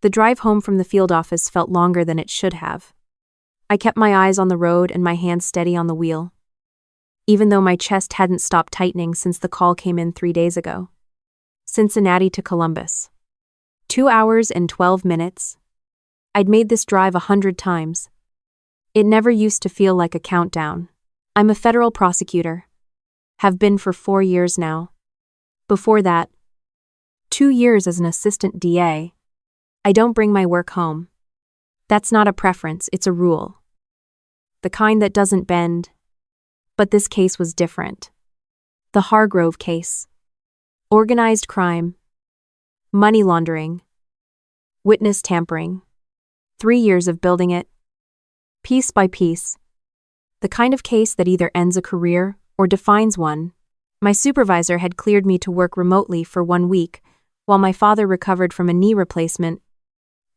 The drive home from the field office felt longer than it should have. I kept my eyes on the road and my hands steady on the wheel, even though my chest hadn't stopped tightening since the call came in 3 days ago. Cincinnati to Columbus. 2 hours and 12 minutes. I'd made this drive 100 times. It never used to feel like a countdown. I'm a federal prosecutor. Have been for 4 years now. Before that, 2 years as an assistant DA. I don't bring my work home. That's not a preference, it's a rule. The kind that doesn't bend. But this case was different. The Hargrove case. Organized crime. Money laundering. Witness tampering. 3 years of building it. Piece by piece. The kind of case that either ends a career or defines one. My supervisor had cleared me to work remotely for 1 week, while my father recovered from a knee replacement.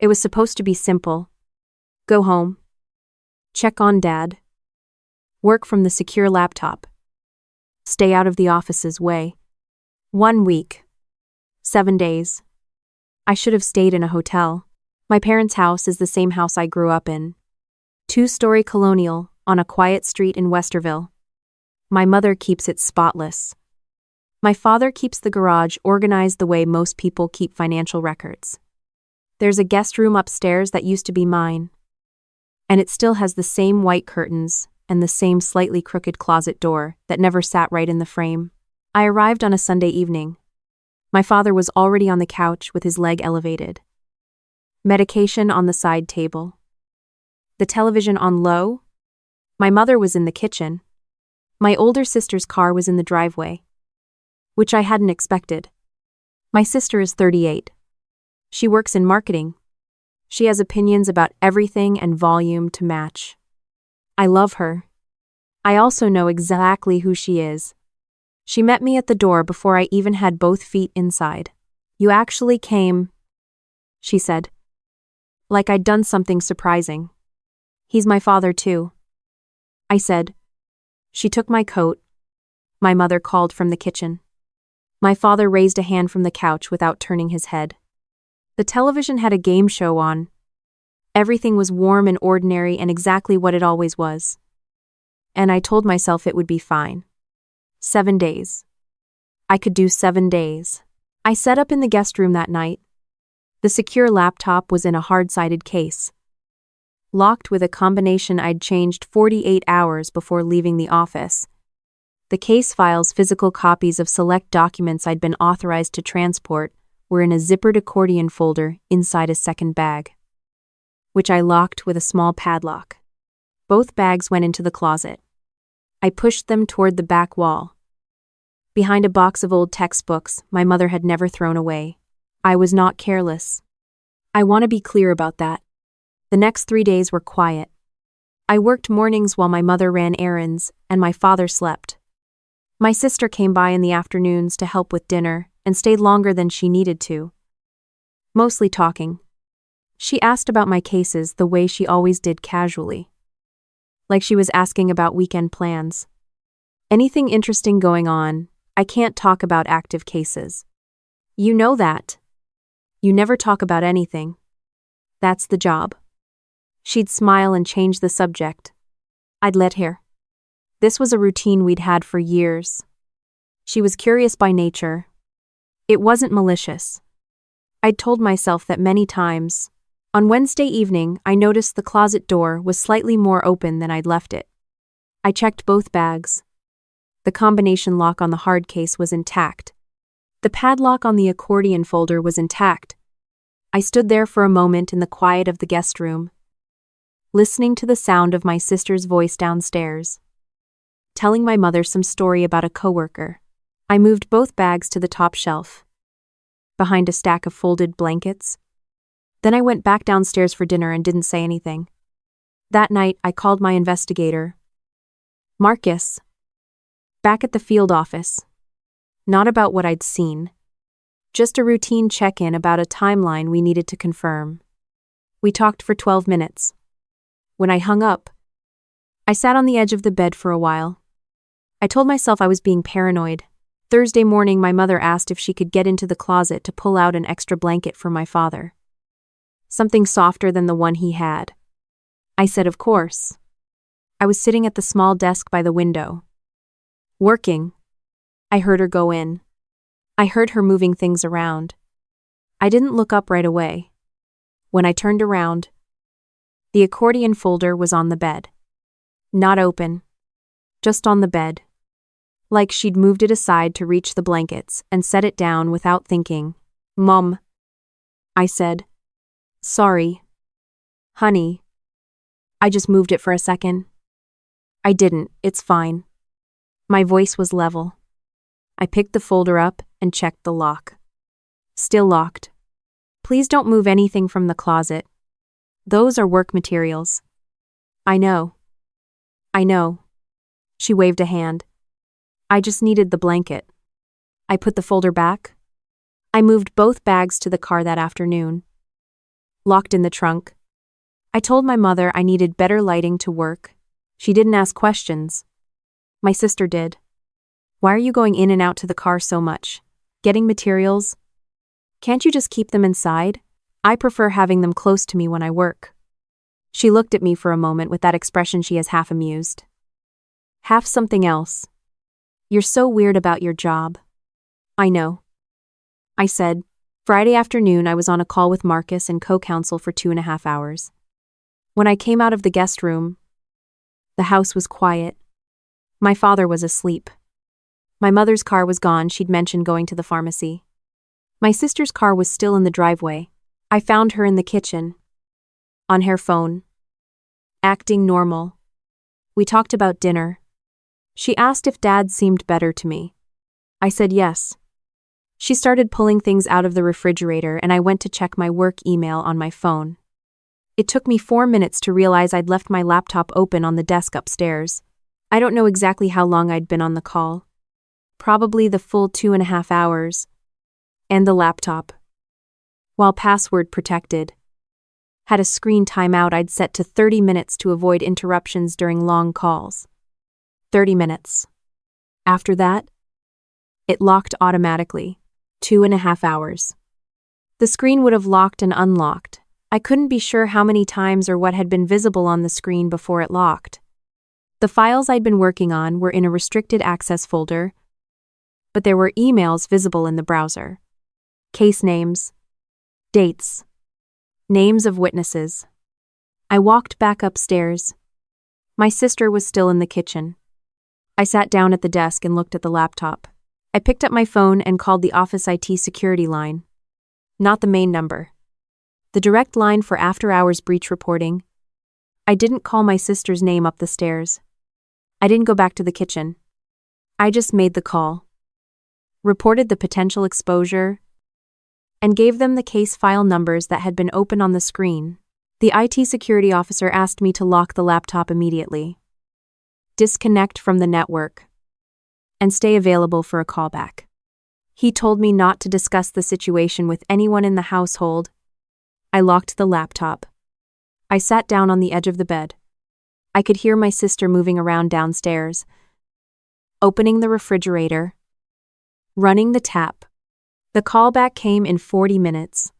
It was supposed to be simple. Go home. Check on Dad. Work from the secure laptop. Stay out of the office's way. 1 week. 7 days. I should have stayed in a hotel. My parents' house is the same house I grew up in. 2-story colonial on a quiet street in Westerville. My mother keeps it spotless. My father keeps the garage organized the way most people keep financial records. There's a guest room upstairs that used to be mine, and it still has the same white curtains and the same slightly crooked closet door that never sat right in the frame. I arrived on a Sunday evening. My father was already on the couch with his leg elevated. Medication on the side table. The television on low. My mother was in the kitchen. My older sister's car was in the driveway, which I hadn't expected. My sister is 38. She works in marketing. She has opinions about everything and volume to match. I love her. I also know exactly who she is. She met me at the door before I even had both feet inside. You actually came, she said. Like I'd done something surprising. He's my father too, I said. She took my coat. My mother called from the kitchen. My father raised a hand from the couch without turning his head. The television had a game show on. Everything was warm and ordinary and exactly what it always was. And I told myself it would be fine. 7 days. I could do 7 days. I set up in the guest room that night. The secure laptop was in a hard-sided case, locked with a combination I'd changed 48 hours before leaving the office. The case file's physical copies of select documents I'd been authorized to transport were in a zippered accordion folder inside a second bag, which I locked with a small padlock. Both bags went into the closet. I pushed them toward the back wall, behind a box of old textbooks my mother had never thrown away. I was not careless. I want to be clear about that. The next 3 days were quiet. I worked mornings while my mother ran errands and my father slept. My sister came by in the afternoons to help with dinner and stayed longer than she needed to, mostly talking. She asked about my cases the way she always did, casually, like she was asking about weekend plans. Anything interesting going on? I can't talk about active cases. You know that. You never talk about anything. That's the job. She'd smile and change the subject. I'd let her. This was a routine we'd had for years. She was curious by nature. It wasn't malicious. I'd told myself that many times. On Wednesday evening, I noticed the closet door was slightly more open than I'd left it. I checked both bags. The combination lock on the hard case was intact. The padlock on the accordion folder was intact. I stood there for a moment in the quiet of the guest room, listening to the sound of my sister's voice downstairs, telling my mother some story about a coworker. I moved both bags to the top shelf, behind a stack of folded blankets. Then I went back downstairs for dinner and didn't say anything. That night, I called my investigator, Marcus, back at the field office. Not about what I'd seen. Just a routine check-in about a timeline we needed to confirm. We talked for 12 minutes. When I hung up, I sat on the edge of the bed for a while. I told myself I was being paranoid. Thursday morning, my mother asked if she could get into the closet to pull out an extra blanket for my father. something softer than the one he had. I said, of course. I was sitting at the small desk by the window. Working. I heard her go in. I heard her moving things around. I didn't look up right away. When I turned around, the accordion folder was on the bed. Not open. Just on the bed. Like she'd moved it aside to reach the blankets and set it down without thinking. Mom. I said. Sorry. Honey. I just moved it for a second. I didn't, it's fine. My voice was level. I picked the folder up and checked the lock. Still locked. Please don't move anything from the closet. Those are work materials. I know. I know. She waved a hand. I just needed the blanket. I put the folder back. I moved both bags to the car that afternoon. Locked in the trunk. I told my mother I needed better lighting to work. She didn't ask questions. My sister did. Why are you going in and out to the car so much? Getting materials? Can't you just keep them inside? I prefer having them close to me when I work. She looked at me for a moment with that expression she has half amused. Half something else. You're so weird about your job. I know. I said. Friday afternoon I was on a call with Marcus and co-counsel for 2.5 hours. When I came out of the guest room, the house was quiet. My father was asleep. My mother's car was gone. She'd mentioned going to the pharmacy. My sister's car was still in the driveway. I found her in the kitchen. On her phone. Acting normal. We talked about dinner. She asked if Dad seemed better to me. I said yes. She started pulling things out of the refrigerator and I went to check my work email on my phone. It took me 4 minutes to realize I'd left my laptop open on the desk upstairs. I don't know exactly how long I'd been on the call. Probably the full 2.5 hours. And the laptop, while password protected, had a screen timeout I'd set to 30 minutes to avoid interruptions during long calls. 30 minutes. After that, it locked automatically. 2.5 hours. The screen would have locked and unlocked. I couldn't be sure how many times or what had been visible on the screen before it locked. The files I'd been working on were in a restricted access folder, but there were emails visible in the browser. Case names. Dates. Names of witnesses. I walked back upstairs. My sister was still in the kitchen. I sat down at the desk and looked at the laptop. I picked up my phone and called the office IT security line. Not the main number. The direct line for after-hours breach reporting. I didn't call my sister's name up the stairs. I didn't go back to the kitchen. I just made the call. Reported the potential exposure, and gave them the case file numbers that had been open on the screen. The IT security officer asked me to lock the laptop immediately, disconnect from the network, and stay available for a callback. He told me not to discuss the situation with anyone in the household. I locked the laptop. I sat down on the edge of the bed. I could hear my sister moving around downstairs, opening the refrigerator, running the tap. The callback came in 40 minutes.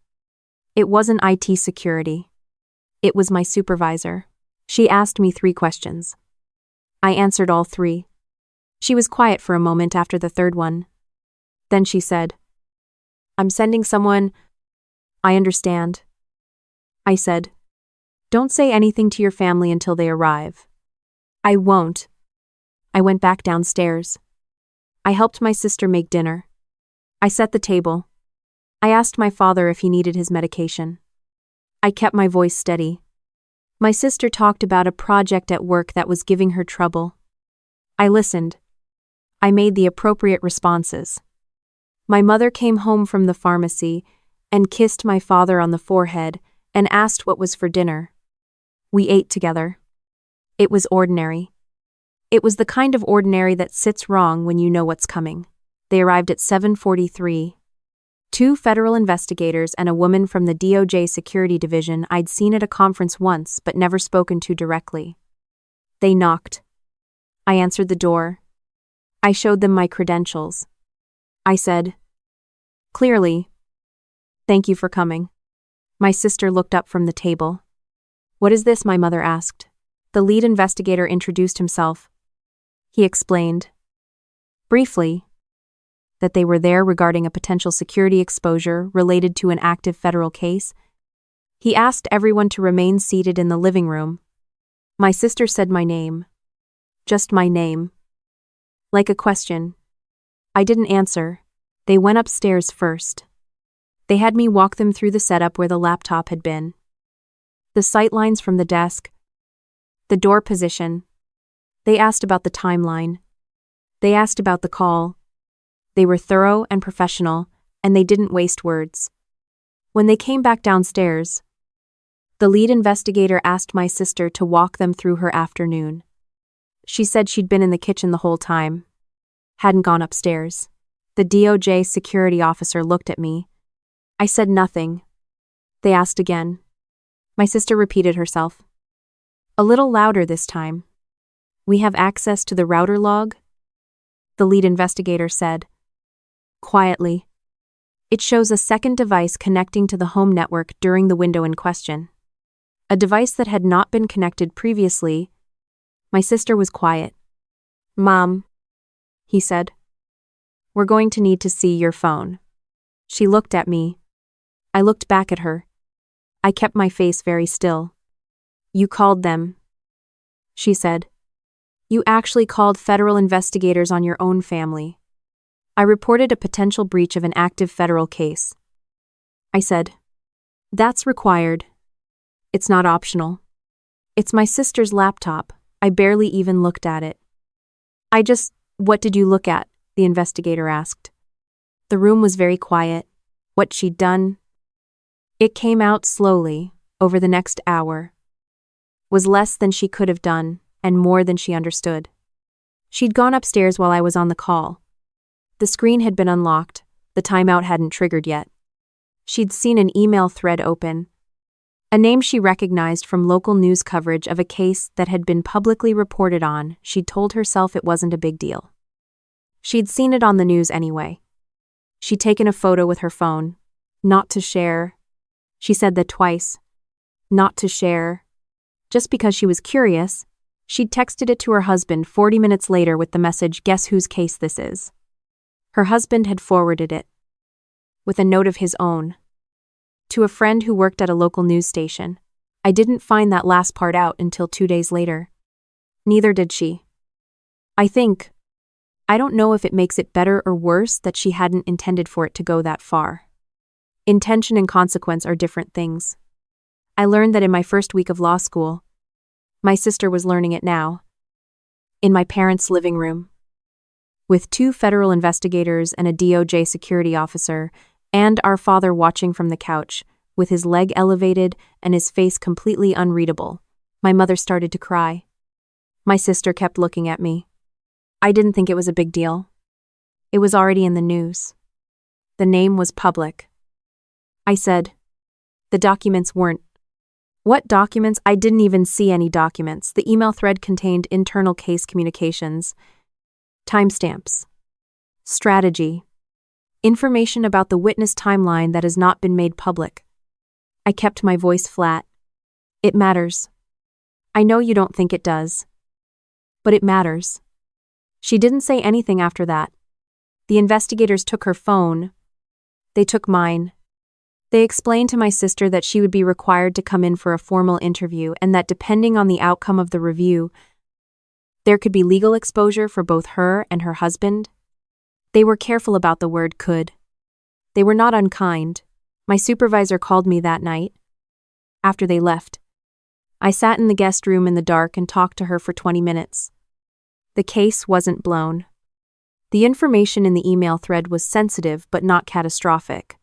It wasn't IT security. It was my supervisor. She asked me 3 questions. I answered all 3. She was quiet for a moment after the third one. Then she said, "I'm sending someone." I understand. I said, "Don't say anything to your family until they arrive." I won't. I went back downstairs. I helped my sister make dinner. I set the table. I asked my father if he needed his medication. I kept my voice steady. My sister talked about a project at work that was giving her trouble. I listened. I made the appropriate responses. My mother came home from the pharmacy and kissed my father on the forehead and asked what was for dinner. We ate together. It was ordinary. It was the kind of ordinary that sits wrong when you know what's coming. They arrived at 7:43. 2 federal investigators and a woman from the DOJ Security Division I'd seen at a conference once but never spoken to directly. They knocked. I answered the door. I showed them my credentials. I said, clearly, "Thank you for coming." My sister looked up from the table. "What is this?" my mother asked. The lead investigator introduced himself. He explained, briefly, that they were there regarding a potential security exposure related to an active federal case. He asked everyone to remain seated in the living room. My sister said my name. Just my name. Like a question. I didn't answer. They went upstairs first. They had me walk them through the setup where the laptop had been. The sightlines from the desk. The door position. They asked about the timeline. They asked about the call. They were thorough and professional, and they didn't waste words. When they came back downstairs, the lead investigator asked my sister to walk them through her afternoon. She said she'd been in the kitchen the whole time. Hadn't gone upstairs. The DOJ security officer looked at me. I said nothing. They asked again. My sister repeated herself. A little louder this time. "We have access to the router log?" The lead investigator said. Quietly. "It shows a second device connecting to the home network during the window in question. A device that had not been connected previously." My sister was quiet. "Mom," he said, "we're going to need to see your phone." She looked at me. I looked back at her. I kept my face very still. "You called them," she said. "You actually called federal investigators on your own family." I reported a potential breach of an active federal case. I said, "That's required. It's not optional. It's my sister's laptop. I barely even looked at it." What did you look at?" the investigator asked. The room was very quiet. What she'd done. It came out slowly, over the next hour. Was less than she could have done, and more than she understood. She'd gone upstairs while I was on the call. The screen had been unlocked. The timeout hadn't triggered yet. She'd seen an email thread open. A name she recognized from local news coverage of a case that had been publicly reported on. She'd told herself it wasn't a big deal. She'd seen it on the news anyway. She'd taken a photo with her phone. Not to share. She said that twice. Not to share. Just because she was curious, she'd texted it to her husband 40 minutes later with the message, "Guess whose case this is?" Her husband had forwarded it, with a note of his own, to a friend who worked at a local news station. I didn't find that last part out until 2 days later. Neither did she. I don't know if it makes it better or worse that she hadn't intended for it to go that far. Intention and consequence are different things. I learned that in my first week of law school. My sister was learning it now. In my parents' living room. With 2 federal investigators and a DOJ security officer, and our father watching from the couch, with his leg elevated and his face completely unreadable. My mother started to cry. My sister kept looking at me. I didn't think it was a big deal. It was already in the news. The name was public. I said, "The documents weren't." "What documents?" I didn't even see any documents. The email thread contained internal case communications, timestamps, strategy, information about the witness timeline that has not been made public. I kept my voice flat. "It matters. I know you don't think it does. But it matters." She didn't say anything after that. The investigators took her phone. They took mine. They explained to my sister that she would be required to come in for a formal interview and that depending on the outcome of the review, there could be legal exposure for both her and her husband. They were careful about the word could. They were not unkind. My supervisor called me that night. After they left, I sat in the guest room in the dark and talked to her for 20 minutes. The case wasn't blown. The information in the email thread was sensitive but not catastrophic.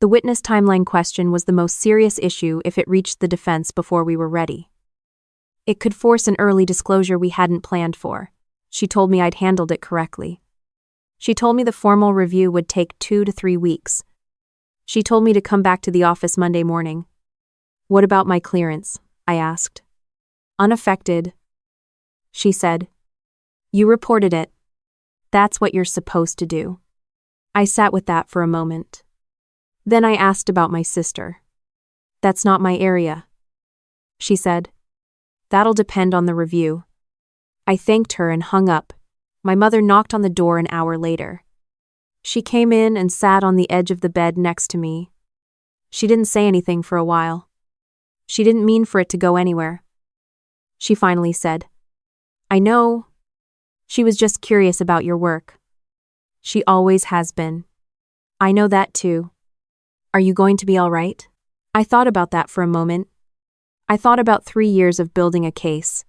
The witness timeline question was the most serious issue if it reached the defense before we were ready. It could force an early disclosure we hadn't planned for. She told me I'd handled it correctly. She told me the formal review would take 2 to 3 weeks. She told me to come back to the office Monday morning. "What about my clearance?" I asked. "Unaffected," she said. "You reported it. That's what you're supposed to do." I sat with that for a moment. Then I asked about my sister. That's not my area, she said. That'll depend on the review. I thanked her and hung up. My mother knocked on the door an hour later. She came in and sat on the edge of the bed next to me. She didn't say anything for a while. She didn't mean for it to go anywhere. She finally said, I know. She was just curious about your work. She always has been. I know that too. Are you going to be all right? I thought about that for a moment. I thought about 3 years of building a case.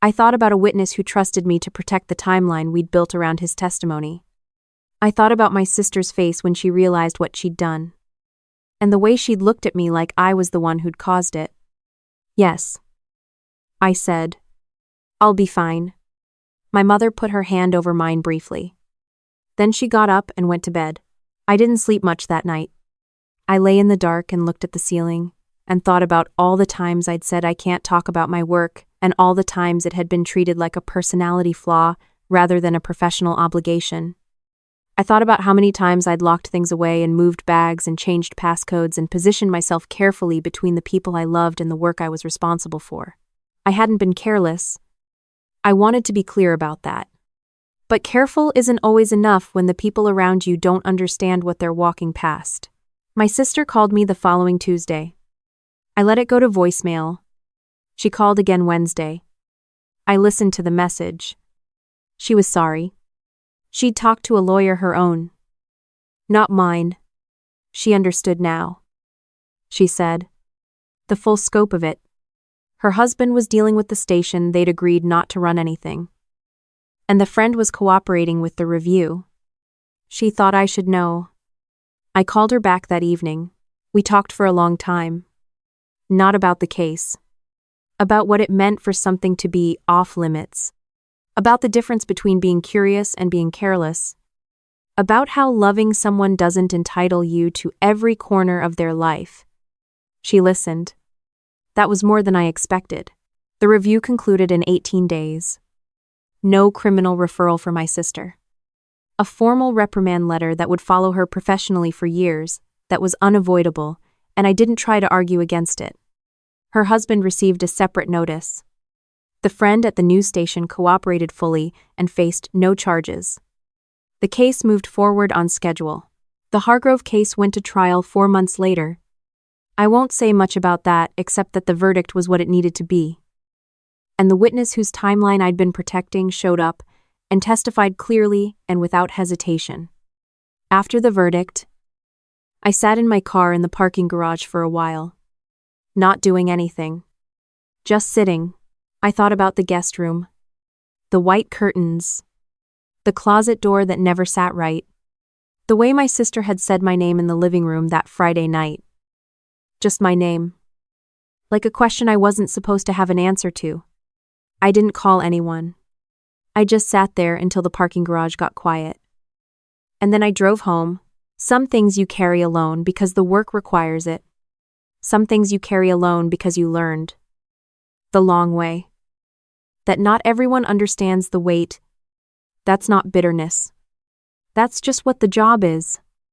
I thought about a witness who trusted me to protect the timeline we'd built around his testimony. I thought about my sister's face when she realized what she'd done. And the way she'd looked at me like I was the one who'd caused it. Yes, I said. I'll be fine. My mother put her hand over mine briefly. Then she got up and went to bed. I didn't sleep much that night. I lay in the dark and looked at the ceiling, and thought about all the times I'd said I can't talk about my work, and all the times it had been treated like a personality flaw rather than a professional obligation. I thought about how many times I'd locked things away and moved bags and changed passcodes and positioned myself carefully between the people I loved and the work I was responsible for. I hadn't been careless. I wanted to be clear about that. But careful isn't always enough when the people around you don't understand what they're walking past. My sister called me the following Tuesday. I let it go to voicemail. She called again Wednesday. I listened to the message. She was sorry. She'd talked to a lawyer her own. Not mine. She understood now. She said. The full scope of it. Her husband was dealing with the station, they'd agreed not to run anything. And the friend was cooperating with the review. She thought I should know. I called her back that evening. We talked for a long time. Not about the case. About what it meant for something to be off limits. About the difference between being curious and being careless. About how loving someone doesn't entitle you to every corner of their life. She listened. That was more than I expected. The review concluded in 18 days. No criminal referral for my sister. A formal reprimand letter that would follow her professionally for years, that was unavoidable, and I didn't try to argue against it. Her husband received a separate notice. The friend at the news station cooperated fully and faced no charges. The case moved forward on schedule. The Hargrove case went to trial 4 months later. I won't say much about that except that the verdict was what it needed to be. And the witness whose timeline I'd been protecting showed up and testified clearly and without hesitation. After the verdict, I sat in my car in the parking garage for a while. Not doing anything. Just sitting. I thought about the guest room. The white curtains. The closet door that never sat right. The way my sister had said my name in the living room that Friday night. Just my name. Like a question I wasn't supposed to have an answer to. I didn't call anyone. I just sat there until the parking garage got quiet. And then I drove home. Some things you carry alone because the work requires it. Some things you carry alone because you learned. The long way. That not everyone understands the weight. That's not bitterness. That's just what the job is.